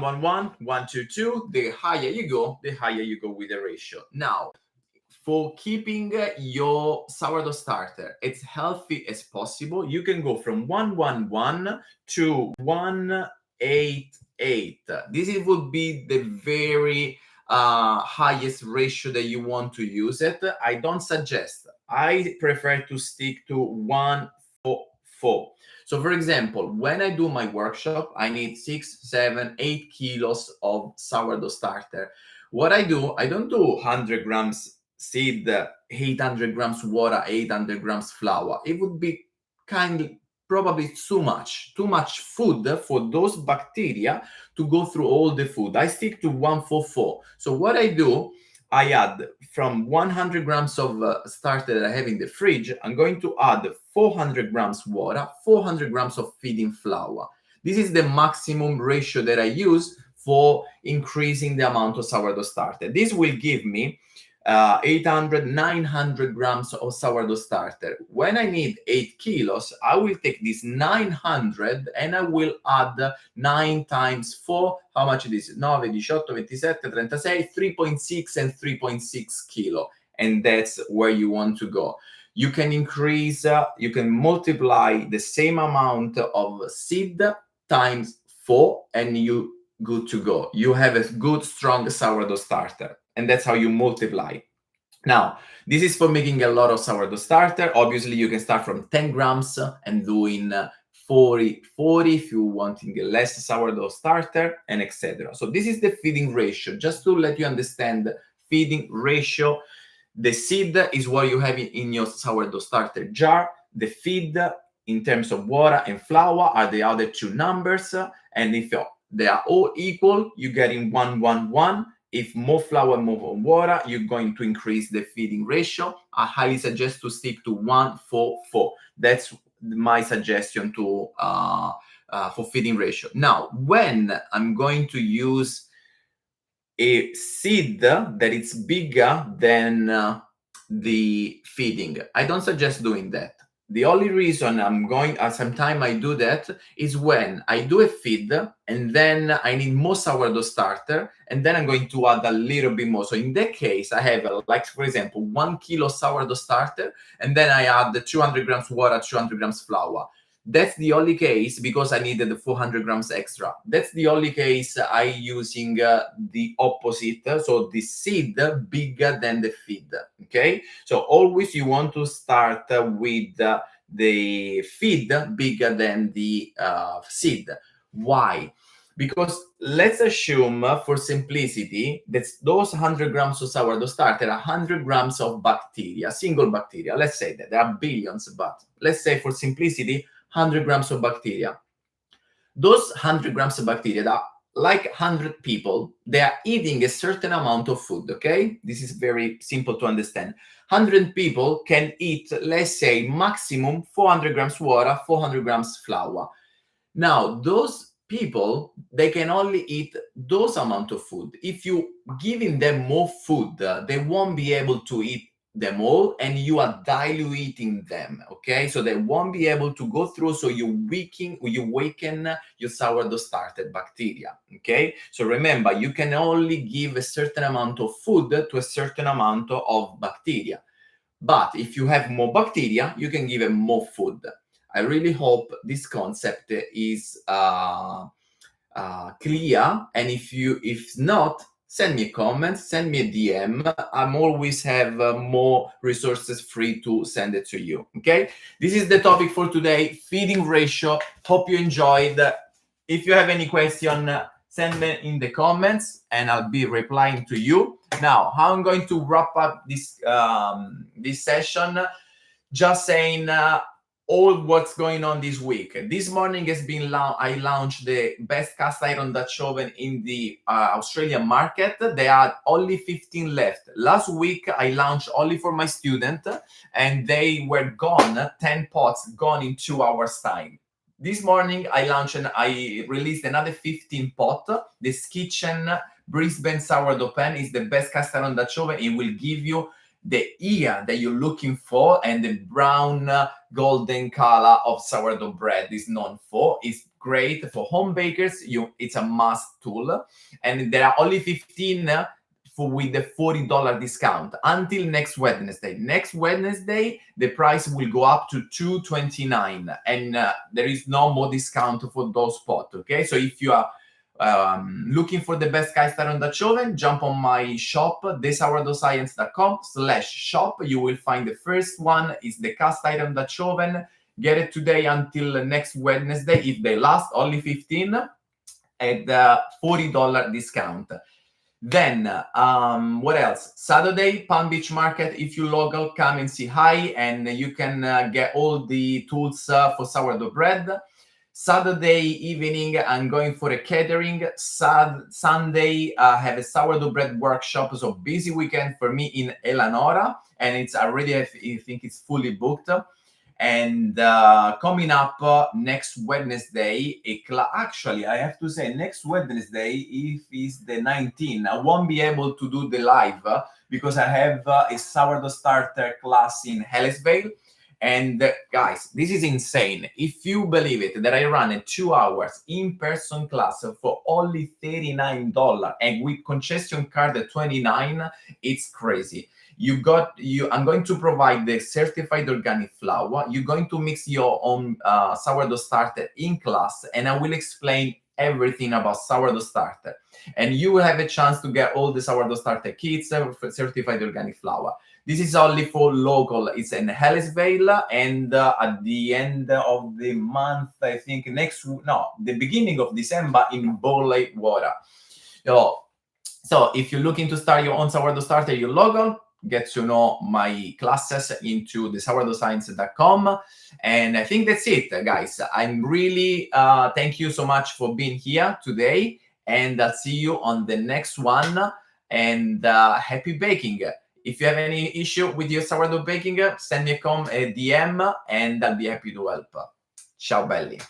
1, 1, 1, 2, 2. The higher you go, with the ratio. Now, for keeping your sourdough starter as healthy as possible, you can go from 1, 1, 1 to 1, 8, 8. Would be the very highest ratio that you want to use it. I don't suggest. I prefer to stick to 1, 4, 4. So, for example, when I do my workshop, I need 6, 7, 8 kilos of sourdough starter. What I do, I don't do 100 grams seed, 800 grams water, 800 grams flour. It would be probably too much food for those bacteria to go through all the food. I stick to 1, 4, 4. So what I do, I add from 100 grams of starter that I have in the fridge, I'm going to add 400 grams water, 400 grams of feeding flour. This is the maximum ratio that I use for increasing the amount of sourdough starter. This will give me 800, 900 grams of sourdough starter. When I need 8 kilos, I will take this 900 and I will add 9 times 4. How much it is? 9, 18, 27, 36, 3.6 and 3.6 kilo. And that's where you want to go. You can increase, you can multiply the same amount of seed times 4 and you good to go. You have a good, strong sourdough starter. And that's how you multiply. Now, this is for making a lot of sourdough starter. Obviously, you can start from 10 grams and doing 40 if you wanting less sourdough starter, and etc. So this is the feeding ratio. Just to let you understand feeding ratio, the seed is what you have in your sourdough starter jar. The feed in terms of water and flour are the other two numbers. And if they are all equal, you get in 1, 1, 1. If more flour, more water, you're going to increase the feeding ratio. I highly suggest to stick to 1, 4, 4. That's my suggestion to for feeding ratio. Now, when I'm going to use a seed that is bigger than the feeding, I don't suggest doing that. The only reason sometimes I do that is when I do a feed and then I need more sourdough starter and then I'm going to add a little bit more. So in that case, I have like, for example, 1 kilo sourdough starter and then I add the 200 grams water, 200 grams flour. That's the only case because I needed the 400 grams extra. That's the only case I using the opposite. So the seed bigger than the feed. Okay. So always you want to start with the feed bigger than the seed. Why? Because let's assume for simplicity that those 100 grams of sourdough starter are 100 grams of bacteria, single bacteria. Let's say that there are billions, but let's say for simplicity, 100 grams of bacteria. Those 100 grams of bacteria are like 100 people. They are eating a certain amount of food, okay? This is very simple to understand. 100 people can eat, let's say, maximum 400 grams water, 400 grams flour. Now, those people, they can only eat those amount of food. If you giving them more food, they won't be able to eat them all and you are diluting them, okay? So they won't be able to go through, so you waken your sourdough starter bacteria, okay? So remember, you can only give a certain amount of food to a certain amount of bacteria. But if you have more bacteria, you can give them more food. I really hope this concept is clear. And if not, send me a comment, send me a DM. I'm always have more resources free to send it to you. Okay, this is the topic for today: feeding ratio. Hope you enjoyed. If you have any question, send me in the comments, and I'll be replying to you. Now, how I'm going to wrap up this session? Just saying. All what's going on this week. This morning has been I launched the best cast iron Dutch oven in the Australian market. There are only 15 left. Last week I launched only for my student and they were gone, 10 pots gone in 2 hours time. This morning I released another 15 pot. This Kitchen Brisbane sourdough pan is the best cast iron Dutch oven. It will give you the ear that you're looking for and the brown golden color of sourdough bread is known for. It's great for home bakers. It's a must tool, and there are only 15 with the $40 discount until next Wednesday. Next Wednesday, the price will go up to $229, and there is no more discount for those pots. Okay, so if you are looking for the best cast iron Dutch oven, jump on my shop, thesourdoughscience.com/shop. You will find the first one is the cast iron Dutch oven. Get it today until next Wednesday. If they last, only 15 at the $40 discount. Then, what else? Saturday, Palm Beach Market. If you local, come and see hi, and you can get all the tools for sourdough bread. Saturday evening, I'm going for a catering. Sunday, I have a sourdough bread workshop. So busy weekend for me in Eleonora, and it's already, I think it's fully booked. And coming up next Wednesday, actually, I have to say, next Wednesday, if it's the 19th, I won't be able to do the live because I have a sourdough starter class in Hellesvale. And guys, this is insane. If you believe it, that I run a 2 hours in-person class for only $39 and with concession card at $29, it's crazy. I'm going to provide the certified organic flour. You're going to mix your own sourdough starter in class, and I will explain everything about sourdough starter. And you will have a chance to get all the sourdough starter kits for certified organic flour. This is only for local. It's in Hellesvale, and at the end of the month, I think the beginning of December in Borley Water. So if you're looking to start your own sourdough starter, your local, get to know my classes into the sourdoughscience.com. And I think that's it, guys. I'm really thank you so much for being here today, and I'll see you on the next one. And happy baking. If you have any issue with your sourdough baking, send me a DM, and I'll be happy to help. Ciao belli.